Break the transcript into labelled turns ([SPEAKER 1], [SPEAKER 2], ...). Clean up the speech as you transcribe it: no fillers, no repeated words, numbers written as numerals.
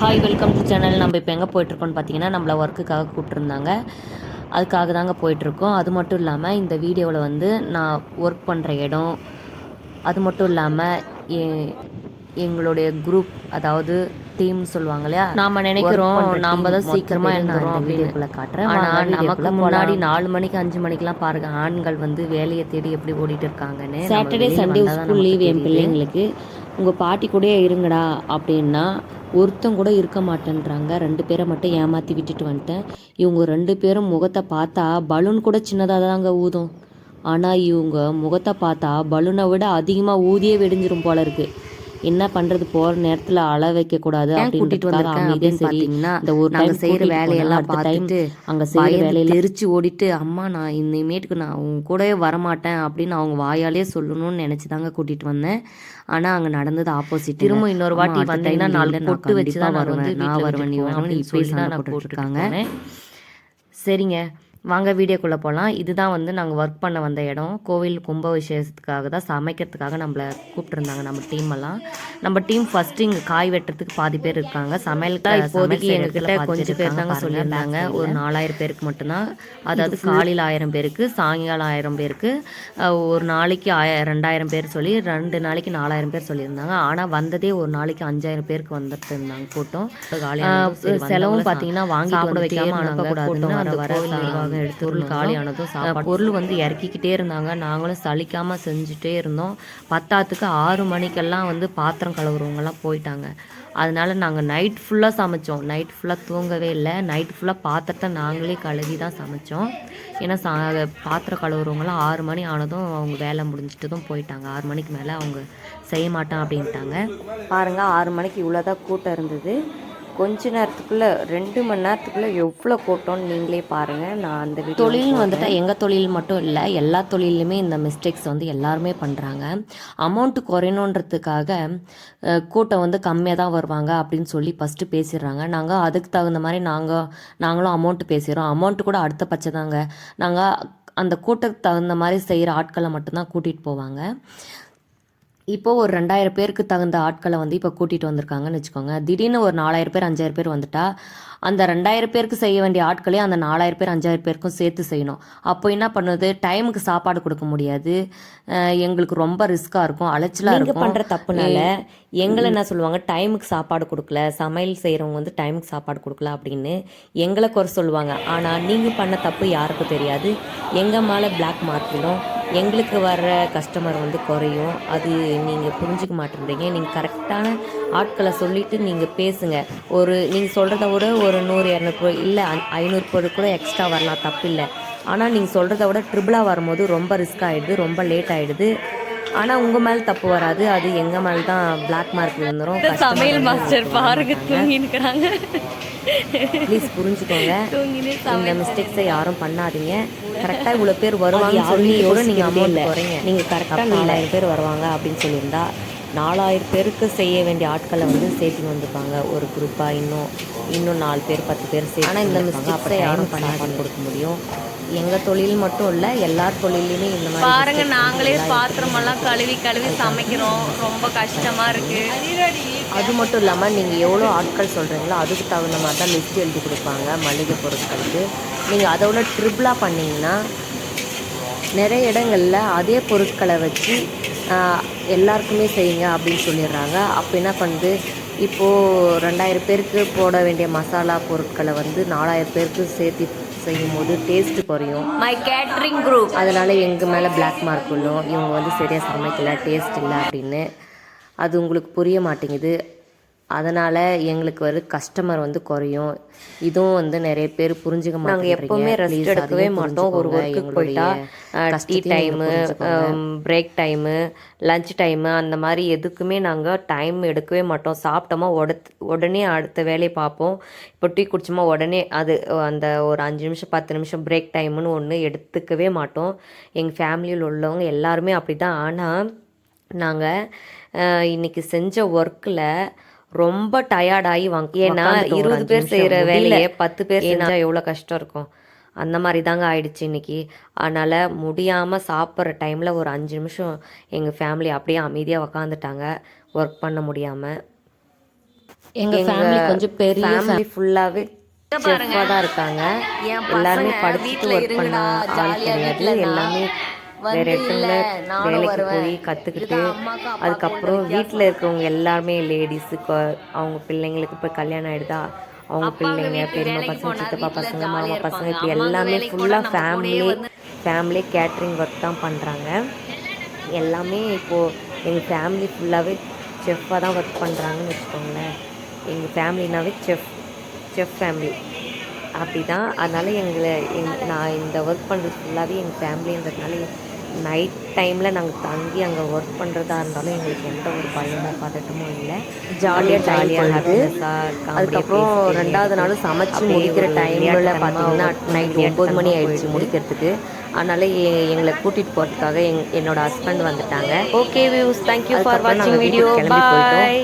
[SPEAKER 1] Hi welcome to channel. நம்ம இப்போ எங்கே போயிட்டுருக்கோம்னு பார்த்தீங்கன்னா நம்மளை ஒர்க்குக்காக கூப்பிட்ருந்தாங்க. அதுக்காக தாங்க போயிட்டுருக்கோம். அது மட்டும் இல்லாமல் இந்த வீடியோவில் வந்து நான் ஒர்க் பண்ணுற இடம், அது மட்டும் இல்லாமல் எங்களுடைய குரூப், அதாவது டீம் சொல்லுவாங்க இல்லையா, நாம் நினைக்கிறோம் நாம் தான் சீக்கிரமாக எழுந்துறோம் அப்படின்னு காட்டுறேன். ஆனால் நமக்கு முன்னாடி 4 மணிக்கு 5 மணிக்கெலாம் பாருங்கள் ஆண்கள் வந்து வேலையை தேடி எப்படி ஓடிட்டு இருக்காங்கன்னு. சாட்டர்டே சண்டே ஸ்கூல் லீவ் என் பிள்ளைங்களுக்கு, உங்கள் பாட்டி கூட இருங்கடா அப்படின்னா ஒருத்தன் கூட இருக்க மாட்டேன்றாங்க. 2 பேரை மட்டும் ஏமாற்றி விட்டுட்டு வந்துட்டேன். இவங்க 2 பேரும் முகத்தை பார்த்தா பலூன் கூட சின்னதாக தாங்க ஊதும். ஆனால் இவங்க முகத்தை பார்த்தா பலூனை விட அதிகமாக ஊதியே வெடிஞ்சிரும் போல இருக்குது. என்ன பண்ணுறது, போகிற நேரத்தில் அள வைக்கக்கூடாது அப்படின்னு கூட்டிகிட்டு வந்திருக்காங்க. சரிங்கன்னா இந்த ஒரு டைம் செய்கிற வேலையெல்லாம் பார்த்துட்டு அங்கே செய்கிற வேலையில் தெரிச்சு ஓடிட்டு, அம்மா நான் இனிமேட்டுக்கு நான் அவங்க கூடவே வரமாட்டேன் அப்படின்னு அவங்க வாயாலே சொல்லணும்னு நினச்சி தாங்க கூட்டிகிட்டு வந்தேன். ஆனால் அங்கே நடந்தது ஆப்போசிட். திரும்ப இன்னொரு வாட்டி வந்தீங்கன்னா 4 பொட்டு வச்சு தான் வருவேன், நான் வருவேன், நீ வருவேன் சொல்லி தான் நான் போட்டுருக்காங்க. சரிங்க, வாங்க வீடியோக்குள்ளே போகலாம். இதுதான் வந்து நாங்கள் ஒர்க் பண்ண வந்த இடம். கோவில் கும்ப விசேஷத்துக்காக தான், சமைக்கிறதுக்காக நம்மளை கூப்பிட்டுருந்தாங்க நம்ம டீமெல்லாம். நம்ம டீம் ஃபஸ்ட்டு இங்கே காய் வெட்டுறதுக்கு பாதி பேர் இருக்காங்க. சமையலுக்கு இப்போதைக்கு எங்ககிட்ட கொஞ்சம் பேர் தாங்க சொல்லியிருந்தாங்க. ஒரு 4000 பேருக்கு மட்டும்தான். அதாவது காலையில் 1000 பேருக்கு, சாயங்காலம் 1000 பேருக்கு, ஒரு நாளைக்கு 2000 பேர் சொல்லி 2 நாளைக்கு 4000 பேர் சொல்லியிருந்தாங்க. ஆனால் வந்ததே ஒரு நாளைக்கு 5000 பேருக்கு வந்துட்டு இருந்தாங்க கூட்டம். செலவும் பார்த்தீங்கன்னா வாங்கி சாப்பிட வைக்காமல் அனுப்பக்கூடாதுன்னு அந்த வர பொருள் காலியானதும் சாப்பாடு பொருள் வந்து இறக்கிக்கிட்டே இருந்தாங்க. நாங்களும் சலிக்காமல் செஞ்சுட்டே இருந்தோம். பத்தாத்துக்கு 6 மணிக்கெல்லாம் வந்து பாத்திரம் கழுவுறவங்கெல்லாம் போயிட்டாங்க. அதனால நாங்கள் நைட் ஃபுல்லாக சமைச்சோம். நைட் ஃபுல்லாக தூங்கவே இல்லை. நைட் ஃபுல்லாக பாத்திரத்தை நாங்களே கழுவி தான் சமைச்சோம். ஏன்னா பாத்திரம் கழுவுறவங்களாம் 6 மணி ஆனதும் அவங்க வேலை முடிஞ்சிட்டதும் போயிட்டாங்க. 6 மணிக்கு மேலே அவங்க செய்ய மாட்டான் அப்படின்ட்டாங்க. பாருங்கள், 6 மணிக்கு இவ்வளோதான் கூட்டம் இருந்தது. கொஞ்ச நேரத்துக்குள்ளே 2 மணி நேரத்துக்குள்ளே எவ்வளோ கூட்டம்னு நீங்களே பாருங்கள். நான் அந்த தொழில்னு வந்துட்டால் எங்கள் தொழில் மட்டும் இல்லை, எல்லா தொழிலுமே இந்த மிஸ்டேக்ஸ் வந்து எல்லாருமே பண்ணுறாங்க. அமௌண்ட்டு குறையணுன்றதுக்காக கூட்டம் வந்து கம்மியாக தான் வருவாங்க அப்படின்னு சொல்லி ஃபஸ்ட்டு பேசிடுறாங்க. நாங்கள் அதுக்கு தகுந்த மாதிரி நாங்களும் அமௌண்ட்டு பேசிடுறோம். அமௌண்ட்டு கூட அடுத்த பட்சம் தாங்க. நாங்கள் அந்த கூட்டத்துக்கு தகுந்த மாதிரி செய்கிற ஆட்களை மட்டும்தான் கூட்டிகிட்டு போவாங்க. இப்போது ஒரு 2000 பேருக்கு தகுந்த ஆட்களை வந்து இப்போ கூட்டிகிட்டு வந்திருக்காங்கன்னு வச்சுக்கோங்க. திடீர்னு ஒரு 4000 பேர் 5000 பேர் வந்துட்டா அந்த 2000 பேருக்கு செய்ய வேண்டிய ஆட்களே அந்த 4000 பேர் 5000 பேருக்கும் சேர்த்து செய்யணும். அப்போ என்ன பண்ணுது, டைமுக்கு சாப்பாடு கொடுக்க முடியாது. எங்களுக்கு ரொம்ப ரிஸ்க்காக இருக்கும், அலைச்சலாக இருக்கும். பண்ணுற தப்புனால எங்களை என்ன சொல்லுவாங்க, டைமுக்கு சாப்பாடு கொடுக்கல, சமையல் செய்கிறவங்க வந்து டைமுக்கு சாப்பாடு கொடுக்கல அப்படின்னு எங்களை குறை சொல்லுவாங்க. ஆனால் நீங்கள் பண்ண தப்பு யாருக்கும் தெரியாது. எங்கள் மேலே பிளாக் மார்க் விடும், எங்களுக்கு வர்ற கஸ்டமர் வந்து குறையும். அது நீங்கள் புரிஞ்சிக்க மாட்டேன்றீங்க. நீங்கள் கரெக்டான ஆட்களை சொல்லிவிட்டு நீங்கள் பேசுங்க. நீங்கள் சொல்கிறத விட ஒரு 100-200 இல்லை 500 கூட எக்ஸ்ட்ரா வரலாம், தப்பு இல்லை. ஆனால் நீங்கள் சொல்கிறத விட ட்ரிபிளாக வரும்போது ரொம்ப ரிஸ்க் ஆகிடுது, ரொம்ப லேட் ஆகிடுது. ஆனால் உங்கள் மேலே தப்பு வராது, அது எங்கள் மேலே தான் பிளாக் மார்க் விழுந்துடும். சமையல் மாஸ்டர் பாருங்க தூங்கினுக்கிறாங்க. ப்ளீஸ் புரிஞ்சுக்கோங்க, இந்த மிஸ்டேக்ஸை யாரும் பண்ணாதீங்க. கரெக்டாக இவ்வளோ பேர் வருவாங்க சொல்லி கூட நீங்கள் அமௌண்ட் குறைங்க. நீங்கள் கரெக்டாக 4000 பேர் வருவாங்க அப்படின்னு சொல்லியிருந்தா 4000 பேருக்கு செய்ய வேண்டிய ஆட்களை வந்து சேர்த்துன்னு வந்துப்பாங்க ஒரு குரூப்பாக. இன்னும் 4 பேர் 10 பேர் சேர்த்து. ஆனால் இந்த மிஸ்டேக்ஸை யாரும் பண்ணாமல் கொடுக்க முடியும். எங்கள் தொழில் மட்டும் இல்லை, எல்லார் தொழிலையுமே இந்த மாதிரி பாருங்க. நாங்களே பாத்திரமெல்லாம் கழுவி சமைக்கிறோம், ரொம்ப கஷ்டமாக இருக்குது. அது மட்டும் இல்லாமல் நீங்கள் எவ்வளோ ஆட்கள் சொல்கிறீங்களோ அதுக்கு தகுந்த மாதிரி தான் லிஸ்ட் எழுதி கொடுப்பாங்க மளிகை பொருட்களுக்கு. நீங்கள் அதோட ட்ரிபிளாக பண்ணிங்கன்னா நிறைய இடங்களில் அதே பொருட்களை வச்சு எல்லாருக்குமே செய்யுங்க அப்படின்னு சொல்லிடுறாங்க. அப்போ என்ன பண்ணுது, இப்போது 2000 பேருக்கு போட வேண்டிய மசாலா பொருட்களை வந்து 4000 பேருக்கு சேர்த்து செய்யும் போது டேஸ்ட்டு குறையும். மை கேட்ரிங் குரூப் அதனால் எங்கள் மேலே பிளாக் மார்க் விழும். இவங்க வந்து சரியாக சமைக்கலை, டேஸ்ட் இல்லை அப்படின்னு. அது உங்களுக்கு புரிய மாட்டேங்குது. அதனால் எங்களுக்கு ஒரு கஸ்டமர் வந்து குறையும். இதுவும் வந்து நிறைய பேர் புரிஞ்சுக்க மாட்டாங்க. நாங்கள் எப்போவுமே ரெஸ்ட் எடுக்கவே மாட்டோம். ஒரு ஒர்க்குக்கு போயிட்டா tea time, break time, lunch time, அந்த மாதிரி எதுக்குமே நாங்கள் டைம் எடுக்கவே மாட்டோம். சாப்பிட்டோமா உடனே அடுத்த வேலையை பார்ப்போம். இப்போ டீ குடிச்சோமா உடனே அந்த ஒரு 5 நிமிஷம் 10 நிமிஷம் பிரேக் டைமுன்னு ஒன்று எடுத்துக்கவே மாட்டோம். எங்கள் ஃபேமிலியில் உள்ளவங்க எல்லாருமே அப்படி தான். ஆனால் நாங்கள் இன்றைக்கி செஞ்ச ஒர்க்கில் ரொம்ப டயர்டாகி ஏன்னா 20 பேர் செய்கிற வேலையை 10 பேர் செஞ்சால் எவ்வளோ கஷ்டம் இருக்கும். அந்த மாதிரி தாங்க ஆயிடுச்சு இன்றைக்கி. அதனால் முடியாமல் சாப்பிட்ற டைமில் ஒரு 5 நிமிஷம் எங்கள் ஃபேமிலி அப்படியே அமைதியாக உக்காந்துட்டாங்க, ஒர்க் பண்ண முடியாமல். எங்கள் ஃபேமிலி கொஞ்சம் பெரிய ஃபேமிலி ஃபுல்லாகவே செஃப்பாக தான் இருக்காங்க. எல்லாருமே படிச்சுட்டு ஒர்க் பண்ண ஆள் கிடையாது. எல்லாமே வேறு இடத்துல வேலைக்கு போய் கற்றுக்கிட்டு அதுக்கப்புறம் வீட்டில் இருக்கிறவங்க எல்லாருமே லேடிஸு அவங்க பிள்ளைங்களுக்கு இப்போ கல்யாணம் ஆகிடுதா, அவங்க பிள்ளைங்க, பெரியம்மா பசங்க, சித்தப்பா பசங்க, மாமா பசங்க, இப்படி எல்லாமே ஃபுல்லாக ஃபேமிலி கேட்ரிங் ஒர்க் தான் பண்ணுறாங்க. எல்லாமே இப்போது எங்கள் ஃபேமிலி ஃபுல்லாகவே செஃப்பாக தான் ஒர்க் பண்ணுறாங்கன்னு வச்சுக்கோங்களேன். எங்கள் ஃபேமிலினாவே செஃப் ஃபேமிலி அப்படி தான். அதனால் நான் இந்த ஒர்க் பண்ணுறது ஃபுல்லாகவே எங்கள் ஃபேமிலின்றதுனால நைட் டைமில் நாங்கள் தங்கி அங்கே ஒர்க் பண்ணுறதா இருந்தாலும் எங்களுக்கு எந்த ஒரு பயமோ பதட்டமும் இல்லை. ஜாலியாக ஹாப்பினஸாக. அதுக்கப்புறம் 2வது நாளும் சமைச்சு முடிக்கிற டைமில் பார்த்தீங்கன்னா நைட் 9 மணி ஆயிடுச்சு முடிக்கிறதுக்கு. அதனால் எங்களை கூட்டிகிட்டு போகிறதுக்காக என்னோடய ஹஸ்பண்ட் வந்துட்டாங்க. ஓகே வியூஸ், தேங்க்யூ ஃபார் வாட்சிங் வீடியோ. பாய்.